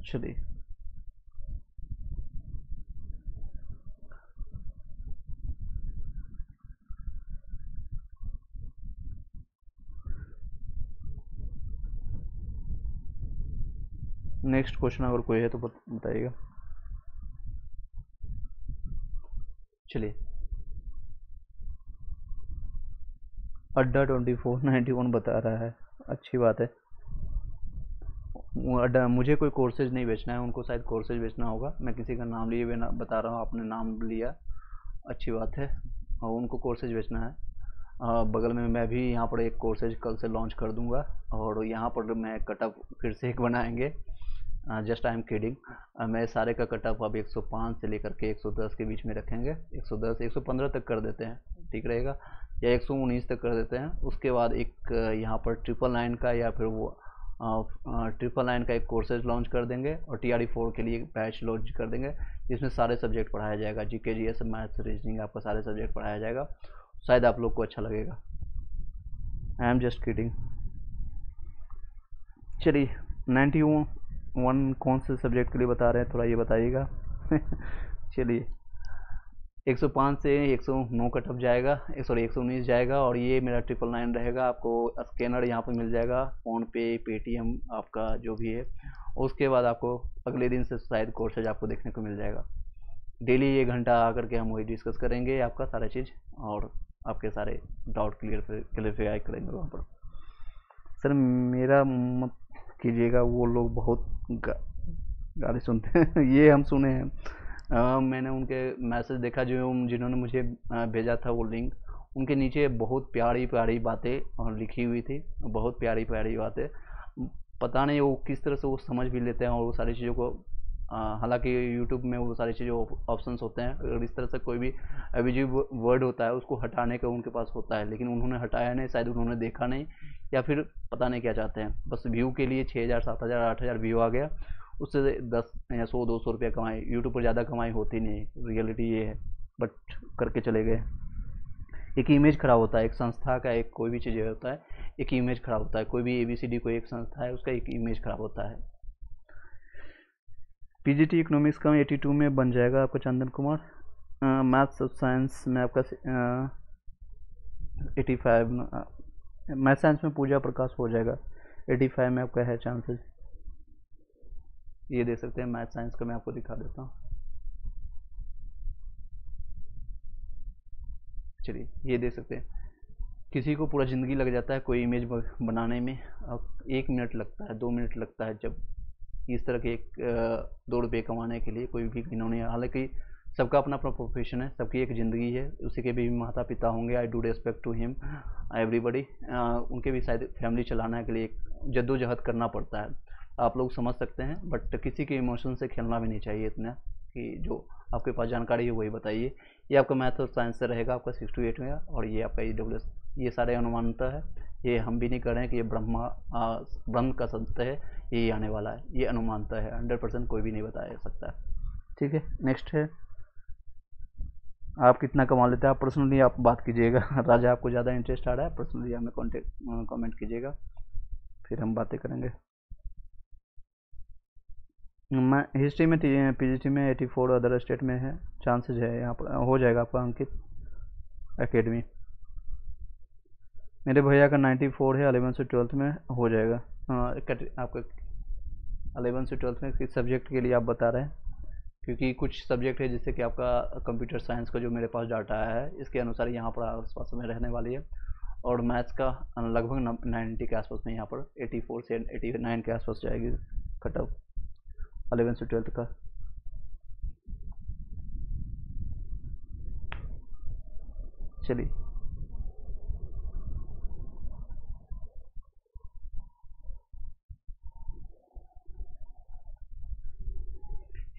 [SPEAKER 1] चलिए नेक्स्ट क्वेश्चन अगर कोई है तो बताइएगा। चलिए, अड्डा 2491 बता रहा है, अच्छी बात है। अड्डा, मुझे कोई कोर्सेज नहीं बेचना है, उनको शायद कोर्सेज बेचना होगा। मैं किसी का नाम लिए बिना बता रहा हूँ, आपने नाम लिया, अच्छी बात है, और उनको कोर्सेज बेचना है। बगल में मैं भी यहाँ पर एक कोर्सेज कल से लॉन्च कर दूंगा, और यहाँ पर मैं कटअप फिर से एक बनाएंगे। Just I am kidding. मैं सारे का कटअप अब 105 से लेकर के 110 के बीच में रखेंगे। 110 115 तक कर देते हैं, ठीक रहेगा, या 119 तक कर देते हैं। उसके बाद एक यहाँ पर 999 का या फिर वो 999 का एक कोर्सेज लॉन्च कर देंगे, और TRE4 के लिए एक बैच लॉन्च कर देंगे, जिसमें सारे सब्जेक्ट पढ़ाया जाएगा, GK GS मैथ्स रीजनिंग, आपका सारे सब्जेक्ट पढ़ाया जाएगा। शायद आप लोग को अच्छा लगेगा। I am just kidding. चलिए, 91 कौन से सब्जेक्ट के लिए बता रहे हैं, थोड़ा ये बताइएगा। चलिए, 105 से 109 कटअप जाएगा, सॉरी 119 जाएगा, और ये मेरा 999 रहेगा। आपको स्कैनर यहाँ पर मिल जाएगा, फ़ोनपे, पेटीएम, आपका जो भी है। उसके बाद आपको अगले दिन से शायद कोर्सेज आपको देखने को मिल जाएगा। डेली 1 घंटा आकर के हम वही डिस्कस करेंगे आपका सारा चीज़, और आपके सारे डाउट क्लियरफाई करेंगे वहाँ पर। सर मेरा मत कीजिएगा, वो लोग बहुत गाली सुनते हैं। ये हम सुने हैं। मैंने उनके मैसेज देखा, जो जिन्होंने मुझे भेजा था वो लिंक, उनके नीचे बहुत प्यारी प्यारी बातें लिखी हुई थी, बहुत प्यारी प्यारी बातें। पता नहीं वो किस तरह से वो समझ भी लेते हैं, और वो सारी चीज़ों को, हालांकि यूट्यूब में वो सारी चीज़ें ऑप्शंस होते हैं, अगर इस तरह से कोई भी अभिजीव वर्ड होता है उसको हटाने का उनके पास होता है, लेकिन उन्होंने हटाया नहीं, शायद उन्होंने देखा नहीं, या फिर पता नहीं क्या चाहते हैं। बस व्यू के लिए 6000 7000 8000 व्यू आ गया, उससे 10 या 100 200 रुपया कमाई। यूट्यूब पर ज़्यादा कमाई होती नहीं, रियलिटी ये है, बट करके चले गए। एक इमेज खराब होता है, एक संस्था का, एक कोई भी चीज़ होता है, एक इमेज खराब होता है। कोई भी ABCD कोई एक संस्था है, उसका एक इमेज खराब होता है। PGT इकोनॉमिक्स का 82 में बन जाएगा आपका चंदन कुमार। मैथ्स और साइंस में आपका 85, मैथ साइंस में पूजा प्रकाश हो जाएगा, 85 में आपका है चांसेस। ये देख सकते हैं, मैथ साइंस का मैं आपको दिखा देता हूँ। चलिए, ये देख सकते हैं, किसी को पूरा ज़िंदगी लग जाता है कोई इमेज बनाने में, अब 1 मिनट लगता है, 2 मिनट लगता है, जब इस तरह के एक 2 रुपये कमाने के लिए कोई भी इन्होंने, हालांकि सबका अपना अपना प्रोफेशन है, सबकी एक ज़िंदगी है, उसी के भी माता पिता होंगे, I do respect to him everybody. उनके भी शायद फैमिली चलाने के लिए एक जद्दोजहद करना पड़ता है, आप लोग समझ सकते हैं, बट किसी के इमोशन से खेलना भी नहीं चाहिए इतना, कि जो आपके पास जानकारी है वही बताइए। ये आपका मैथ और साइंस से रहेगा आपका 6 to 8 में, और ये आपका EWS, ये सारे अनुमानता है, ये हम भी नहीं कर रहे हैं कि ये ब्रह्म का सत्य है, ये आने वाला है, ये अनुमानता है, 100% कोई भी नहीं बताया सकता है। ठीक है, नेक्स्ट है, आप कितना कमा लेते हैं, आप पर्सनली आप बात कीजिएगा। राजा, आपको ज़्यादा इंटरेस्ट आ रहा है, पर्सनली हमें कमेंट कीजिएगा, फिर हम बातें करेंगे। मैं हिस्ट्री में PGT में 84, अदर स्टेट में है, चांसेज है यहाँ पर हो जाएगा आपका अंकित एकेडमी। मेरे भैया का 94 है, 11 से 12 में हो जाएगा। आपका 11 से 12 में किस सब्जेक्ट के लिए आप बता रहे हैं? क्योंकि कुछ सब्जेक्ट है, जैसे कि आपका कंप्यूटर साइंस का जो मेरे पास डाटा आया है, इसके अनुसार यहाँ पर आसपास में रहने वाली है, और मैथ्स का लगभग 90 के आसपास में, यहाँ पर 84 से 89 के आसपास जाएगी कट ऑफ 11 से 12 का। चलिए,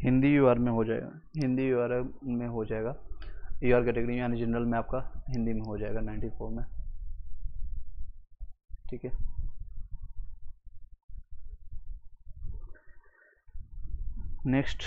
[SPEAKER 1] हिंदी यूआर में हो जाएगा, हिंदी यूआर में हो जाएगा, यूआर कैटेगरी यानी जनरल में आपका हिंदी में हो जाएगा 94 में। ठीक है, नेक्स्ट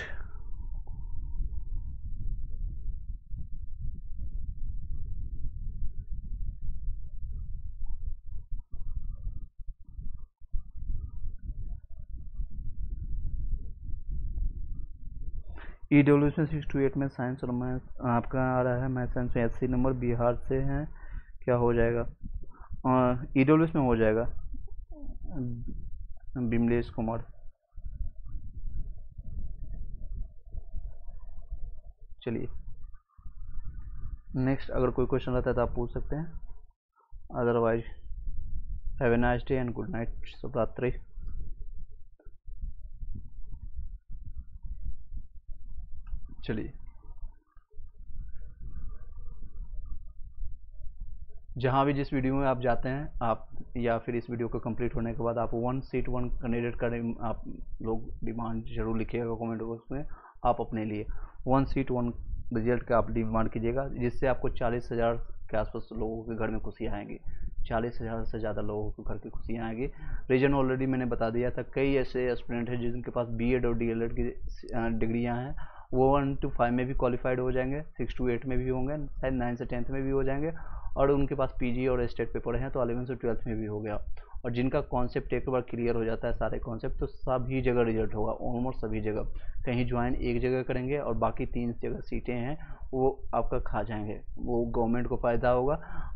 [SPEAKER 1] ईडब्ल्यू में 628 में साइंस और मैथ आपका आ रहा है। मैथ साइंस में 80 नंबर बिहार से हैं, क्या हो जाएगा? ईडब्ल्यू में हो जाएगा बिमलेश कुमार। चलिए नेक्स्ट, अगर कोई क्वेश्चन रहता है तो आप पूछ सकते हैं, otherwise have a nice day and good night, शुभ रात्रि। चलिए, जहाँ भी जिस वीडियो में आप जाते हैं आप, या फिर इस वीडियो को कंप्लीट होने के बाद आप 1 सीट 1 कैंडिडेट का आप लोग डिमांड जरूर लिखिएगा कमेंट बॉक्स में। आप अपने लिए 1 सीट 1 रिजल्ट का आप डिमांड कीजिएगा, जिससे आपको 40,000 के आसपास लोगों के घर में खुशियाँ आएंगी। 40,000 से ज़्यादा लोगों के घर की खुशियाँ आएंगी। रीजन ऑलरेडी मैंने बता दिया था, कई ऐसे स्टूडेंट हैं जिनके पास बीएड और डीएलएड की डिग्रियाँ हैं, वो 1 to 5 में भी क्वालिफाइड हो जाएंगे, 6 to 8 में भी होंगे, शायद 9 से 10th में भी हो जाएंगे, और उनके पास पीजी और स्टेट पेपर हैं तो 11 से 12th में भी हो गया। और जिनका कॉन्सेप्ट एक बार क्लियर हो जाता है सारे कॉन्सेप्ट, तो सभी जगह रिजल्ट होगा, ऑलमोस्ट सभी जगह। कहीं ज्वाइन एक जगह करेंगे और बाकी 3 जगह सीटें हैं वो आपका खा जाएंगे, वो गवर्नमेंट को फ़ायदा होगा,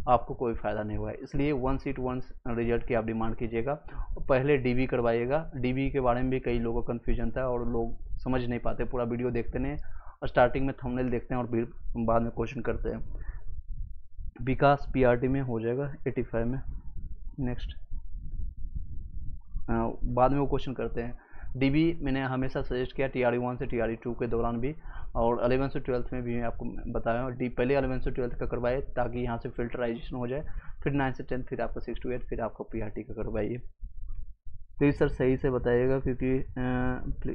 [SPEAKER 1] आपको कोई फ़ायदा नहीं होगा। इसलिए 1 सीट 1 रिजल्ट की आप डिमांड कीजिएगा। पहले डीबी करवाइएगा, डीबी के बारे में भी कई लोगों को कन्फ्यूजन था और लोग समझ नहीं पाते, पूरा वीडियो देखते नहीं और स्टार्टिंग में थंबनेल देखते हैं और बाद में क्वेश्चन करते हैं। विकास पीआरटी में हो जाएगा 85 में। नेक्स्ट, बाद में वो क्वेश्चन करते हैं। डीबी मैंने हमेशा सजेस्ट किया टीआरई 1 से टीआरई 2 के दौरान भी, और 11 से 12th में भी मैं आपको बताया। पहले 11 से 12th का करवाइए ताकि यहाँ से फिल्टराइजेशन हो जाए, फिर 9 से 10th, फिर आपका 6 to 8, फिर आपको पीआरटी का करवाइए। प्लीज़ सर सही से बताइएगा, क्योंकि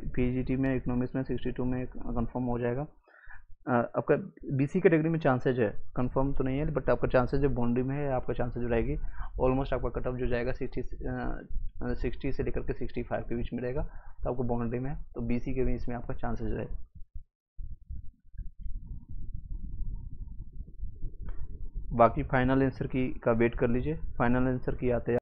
[SPEAKER 1] पीजीटी में इकोनॉमिक्स में 62 में कंफर्म हो जाएगा। आपका बीसी कैटेगरी में चांसेज है, कंफर्म तो नहीं है, बट आपका चांसेज जो बाउंड्री में है, आपका चांसेज रहेगी। ऑलमोस्ट आपका कट ऑफ जो जाएगा 60 से लेकर के 65 के बीच में रहेगा, तो आपको बाउंड्री में है, तो बीसी के भी इसमें आपका चांसेज रहे। बाकी फाइनल आंसर की का वेट कर लीजिए, फाइनल आंसर की आते